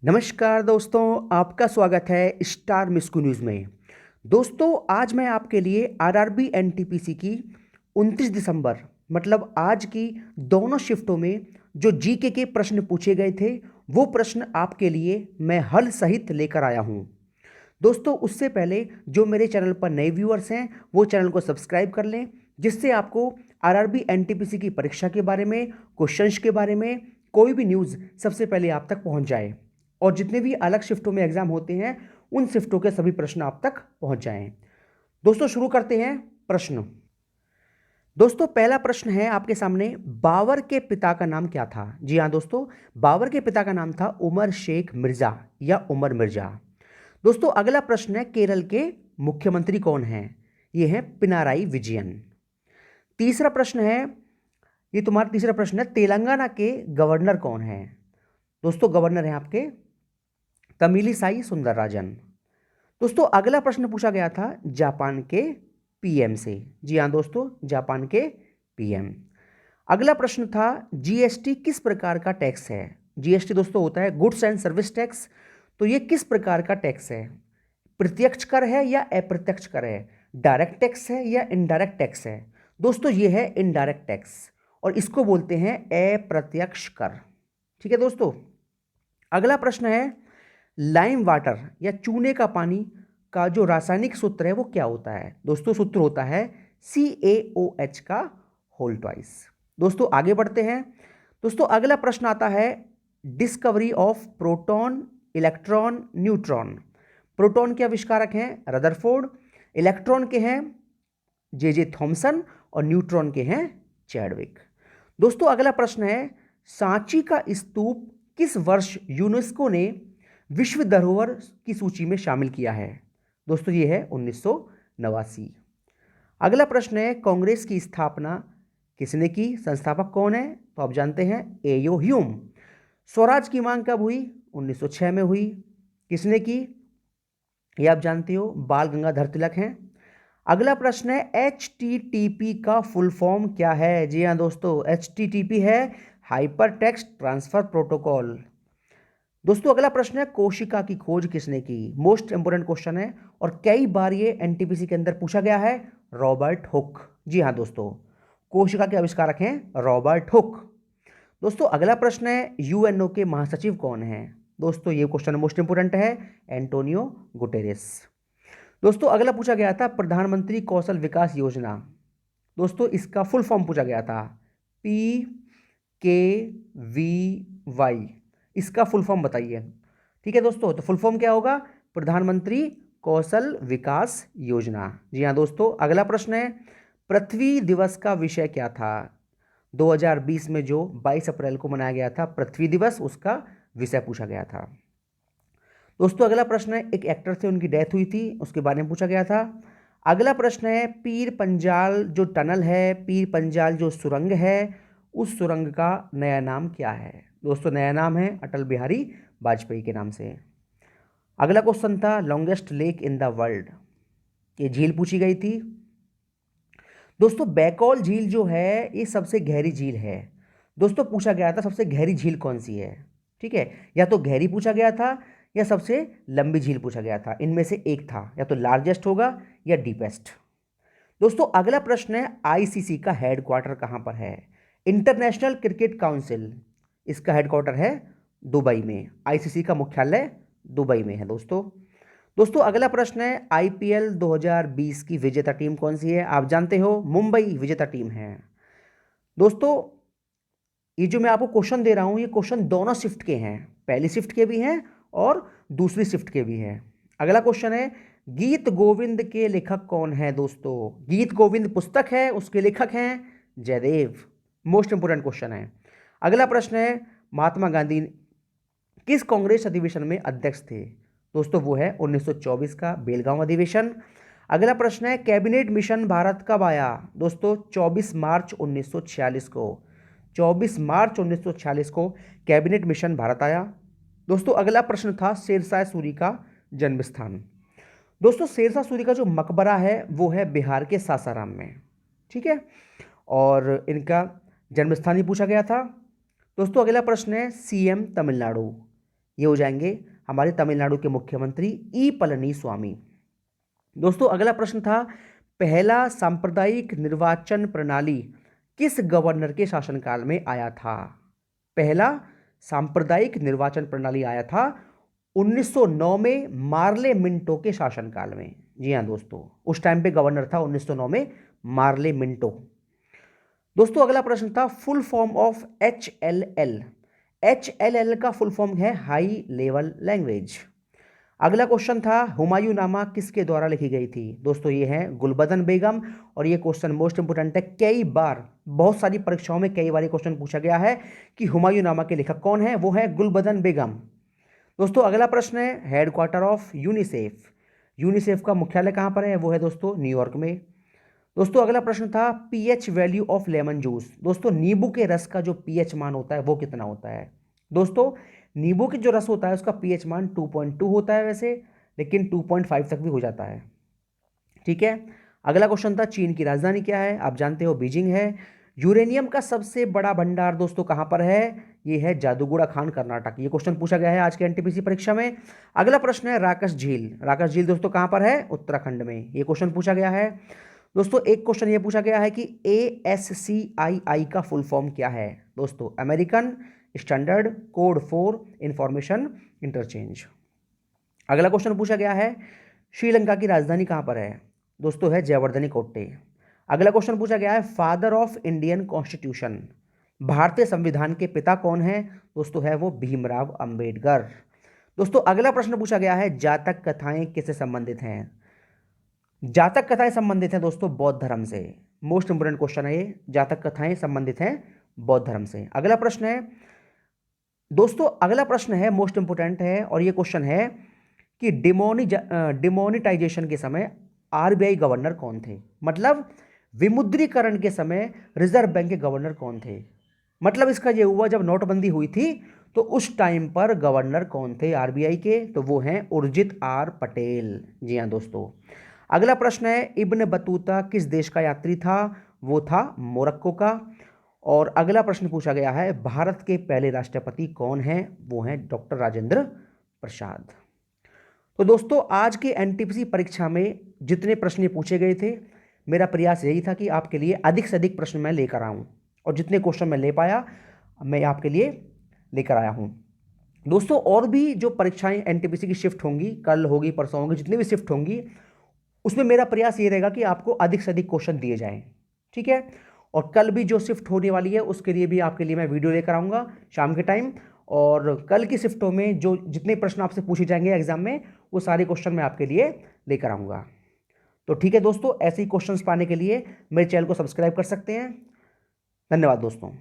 नमस्कार दोस्तों, आपका स्वागत है स्टार मिस्कू न्यूज़ में। दोस्तों, आज मैं आपके लिए आरआरबी एनटीपीसी की 29 दिसंबर मतलब आज की दोनों शिफ्टों में जो जीके के प्रश्न पूछे गए थे वो प्रश्न आपके लिए मैं हल सहित लेकर आया हूं। दोस्तों, उससे पहले जो मेरे चैनल पर नए व्यूअर्स हैं वो चैनल को सब्सक्राइब कर लें, जिससे आपको आरआरबी एनटीपीसी की परीक्षा के बारे में, क्वेश्चंस के बारे में कोई भी न्यूज़ सबसे पहले आप तक पहुंच जाए और जितने भी अलग शिफ्टों में एग्जाम होते हैं उन शिफ्टों के सभी प्रश्न आप तक पहुंच जाएं। दोस्तों, शुरू करते हैं प्रश्न। दोस्तों, पहला प्रश्न है आपके सामने, बाबर के पिता का नाम क्या था? जी हाँ दोस्तों, बाबर के पिता का नाम था उमर शेख मिर्जा या उमर मिर्जा। दोस्तों, अगला प्रश्न है, केरल के मुख्यमंत्री कौन हैं? ये हैं पिनाराई विजयन। तीसरा प्रश्न है, ये तुम्हारा तीसरा प्रश्न है, तेलंगाना के गवर्नर कौन हैं? दोस्तों, गवर्नर हैं आपके तमिलिसाई सुंदरराजन। दोस्तों, अगला प्रश्न पूछा गया था जापान के पीएम से। जी हाँ दोस्तों, जापान के पीएम। अगला प्रश्न था, जीएसटी किस प्रकार का टैक्स है? जीएसटी दोस्तों होता है गुड्स एंड सर्विस टैक्स। तो ये किस प्रकार का टैक्स है? प्रत्यक्ष कर है या अप्रत्यक्ष कर है? डायरेक्ट टैक्स है या इनडायरेक्ट टैक्स है? दोस्तों, ये है इनडायरेक्ट टैक्स और इसको बोलते हैं अप्रत्यक्ष कर। ठीक है दोस्तों। अगला प्रश्न है, लाइम वाटर या चूने का पानी का जो रासायनिक सूत्र है वो क्या होता है? दोस्तों, सूत्र होता है CaOH का होल ट्वाइस। दोस्तों, आगे बढ़ते हैं। दोस्तों, अगला प्रश्न आता है, discovery of proton, electron, neutron. Proton के आविष्कारक हैं रदरफोर्ड, इलेक्ट्रॉन के हैं जे थॉमसन और न्यूट्रॉन के हैं चैडविक। दोस्तों, अगला प्रश्न है, सांची का स्तूप किस वर्ष यूनेस्को ने विश्व धरोहर की सूची में शामिल किया है? दोस्तों, ये है 1989। अगला प्रश्न है, कांग्रेस की स्थापना किसने की? संस्थापक कौन है? तो आप जानते हैं एयो ह्यूम। स्वराज की मांग कब हुई? 1906 में हुई। किसने की? ये आप जानते हो, बाल गंगाधर तिलक हैं। अगला प्रश्न है, HTTP का फुल फॉर्म क्या है? जी हाँ दोस्तों, HTTP है हाइपर टेक्स्ट ट्रांसफर प्रोटोकॉल। दोस्तों, अगला प्रश्न है, कोशिका की खोज किसने की? मोस्ट इंपोर्टेंट क्वेश्चन है और कई बार ये एनटीपीसी के अंदर पूछा गया है, रॉबर्ट हुक। जी हाँ दोस्तों, कोशिका के आविष्कारक हैं रॉबर्ट हुक। दोस्तों, अगला प्रश्न है, यूएनओ के महासचिव कौन हैं? दोस्तों, ये क्वेश्चन मोस्ट इंपोर्टेंट है, एंटोनियो गुटेरेस। दोस्तों, अगला पूछा गया था, प्रधानमंत्री कौशल विकास योजना। दोस्तों, इसका फुल फॉर्म पूछा गया था, PKVY। इसका फुल फॉर्म बताइए। ठीक है दोस्तों, तो फुल फॉर्म क्या होगा? प्रधानमंत्री कौशल विकास योजना। जी हाँ दोस्तों। अगला प्रश्न है, पृथ्वी दिवस का विषय क्या था? 2020 में जो 22 अप्रैल को मनाया गया था पृथ्वी दिवस, उसका विषय पूछा गया था। दोस्तों, अगला प्रश्न है, एक एक्टर से उनकी डेथ हुई थी, उसके बारे में पूछा गया था। अगला प्रश्न है, पीर पंजाल जो टनल है, पीर पंजाल जो सुरंग है, उस सुरंग का नया नाम क्या है? दोस्तों, नया नाम है अटल बिहारी वाजपेयी के नाम से। अगला क्वेश्चन था, longest lake in the world. ये झील पूछी गई थी। दोस्तों, बैकॉल झील जो है ये सबसे गहरी झील है। दोस्तों, पूछा गया था सबसे गहरी झील कौन सी है? ठीक है, या तो गहरी पूछा गया था या सबसे लंबी झील पूछा गया था, इनमें से एक था, या तो लार्जेस्ट होगा या डीपेस्ट। दोस्तों, अगला प्रश्न है, आईसीसी का हेडक्वार्टर कहां पर है? इंटरनेशनल क्रिकेट काउंसिल, इसका हेडक्वार्टर है दुबई में। आईसीसी का मुख्यालय दुबई में है दोस्तों। दोस्तों, अगला प्रश्न है, आईपीएल 2020 की विजेता टीम कौन सी है? आप जानते हो मुंबई विजेता टीम है। दोस्तों, ये जो मैं आपको क्वेश्चन दे रहा हूं ये क्वेश्चन दोनों शिफ्ट के हैं, पहली शिफ्ट के भी हैं और दूसरी शिफ्ट के भी हैं। अगला क्वेश्चन है, गीत गोविंद के लेखक कौन है? दोस्तों, गीत गोविंद पुस्तक है, उसके लेखक हैं जयदेव। मोस्ट इंपोर्टेंट क्वेश्चन है। अगला प्रश्न है, महात्मा गांधी किस कांग्रेस अधिवेशन में अध्यक्ष थे? दोस्तों, वो है 1924 का बेलगांव अधिवेशन। अगला प्रश्न है, कैबिनेट मिशन भारत कब आया? दोस्तों, 24 मार्च 1946 को। 24 मार्च 1946 को कैबिनेट मिशन भारत आया। दोस्तों, अगला प्रश्न था, शेरशाह सूरी का जन्म स्थान। दोस्तों, शेरशाह सूरी का जो मकबरा है वो है बिहार के सासाराम में। ठीक है, और इनका जन्म स्थान ही पूछा गया था। दोस्तों, अगला प्रश्न है, सीएम तमिलनाडु, ये हो जाएंगे हमारे तमिलनाडु के मुख्यमंत्री ई पलनीस्वामी। दोस्तों अगला प्रश्न था, पहला सांप्रदायिक निर्वाचन प्रणाली किस गवर्नर के शासनकाल में आया था? पहला सांप्रदायिक निर्वाचन प्रणाली आया था 1909 में मार्ले मिंटो के शासनकाल में। जी हाँ दोस्तों, उस टाइम पे गवर्नर था 1909 में मार्ले मिंटो। दोस्तों अगला प्रश्न था, full form of HLL। HLL का फुल फॉर्म है हाई लेवल लैंग्वेज। अगला क्वेश्चन था, हुमायूंनामा किसके द्वारा लिखी गई थी? दोस्तों ये है गुलबदन बेगम। और ये क्वेश्चन मोस्ट इंपोर्टेंट है, कई बार बहुत सारी परीक्षाओं में कई बार क्वेश्चन पूछा गया है कि हुमायूंनामा के लेखक कौन है, वो है गुलबदन बेगम। दोस्तों अगला प्रश्न है, हेडक्वार्टर ऑफ यूनिसेफ। यूनिसेफ का मुख्यालय कहां पर है? वो है दोस्तों न्यूयॉर्क में। दोस्तों अगला प्रश्न था, pH value of lemon juice. दोस्तों नींबू के रस का जो पीएच मान होता है वो कितना होता है? दोस्तों नींबू के जो रस होता है उसका पीएच मान 2.2 होता है वैसे, लेकिन 2.5 तक भी हो जाता है। ठीक है। अगला क्वेश्चन था, चीन की राजधानी क्या है? आप जानते हो बीजिंग है। यूरेनियम का सबसे बड़ा भंडार दोस्तों कहां पर है? ये है जादूगुड़ा खान, कर्नाटक। ये क्वेश्चन पूछा गया है आज के एनटीपीसी परीक्षा में। अगला प्रश्न है, राकस झील। राकस झील दोस्तों कहां पर है? उत्तराखंड में। ये क्वेश्चन पूछा गया है। दोस्तों एक क्वेश्चन ये पूछा गया है कि ASCII का फुल फॉर्म क्या है? दोस्तों American standard code for information interchange. अगला क्वेश्चन पूछा गया है, श्रीलंका की राजधानी कहां पर है? दोस्तों है जयवर्धनी कोट्टे। अगला क्वेश्चन पूछा गया है, फादर ऑफ इंडियन कॉन्स्टिट्यूशन। भारतीय संविधान के पिता कौन है? दोस्तों है वो भीमराव अंबेडकर। दोस्तों अगला प्रश्न पूछा गया है, जातक कथाएं किससे संबंधित हैं? जातक कथाएं संबंधित हैं दोस्तों बौद्ध धर्म से। मोस्ट इंपोर्टेंट क्वेश्चन है ये, जातक कथाएं संबंधित हैं बौद्ध धर्म से। अगला प्रश्न है दोस्तों, अगला प्रश्न है मोस्ट इंपोर्टेंट है, और ये क्वेश्चन है कि डिमोनिटाइजेशन के समय आरबीआई गवर्नर कौन थे? मतलब विमुद्रीकरण के समय रिजर्व बैंक के गवर्नर कौन थे? मतलब इसका ये हुआ जब नोटबंदी हुई थी तो उस टाइम पर गवर्नर कौन थे आरबीआई के? तो वो हैं उर्जित आर पटेल। जी हाँ दोस्तों। अगला प्रश्न है, इब्न बतूता किस देश का यात्री था? वो था मोरक्को का। और अगला प्रश्न पूछा गया है, भारत के पहले राष्ट्रपति कौन हैं? वो हैं डॉक्टर राजेंद्र प्रसाद। तो दोस्तों आज के एनटीपीसी परीक्षा में जितने प्रश्न पूछे गए थे, मेरा प्रयास यही था कि आपके लिए अधिक से अधिक प्रश्न मैं लेकर आऊं, और जितने क्वेश्चन मैं ले पाया मैं आपके लिए लेकर आया हूं। दोस्तों और भी जो परीक्षाएं एनटीपीसी की शिफ्ट होंगी, कल होगी परसों होंगी, जितनी भी शिफ्ट होंगी उसमें मेरा प्रयास ये रहेगा कि आपको अधिक से अधिक क्वेश्चन दिए जाएं। ठीक है। और कल भी जो शिफ्ट होने वाली है उसके लिए भी आपके लिए मैं वीडियो लेकर आऊँगा शाम के टाइम। और कल की शिफ्टों में जो जितने प्रश्न आपसे पूछे जाएंगे एग्जाम में, वो सारे क्वेश्चन मैं आपके लिए लेकर आऊँगा। तो ठीक है दोस्तों, ऐसे ही क्वेश्चंस पाने के लिए मेरे चैनल को सब्सक्राइब कर सकते हैं। धन्यवाद दोस्तों।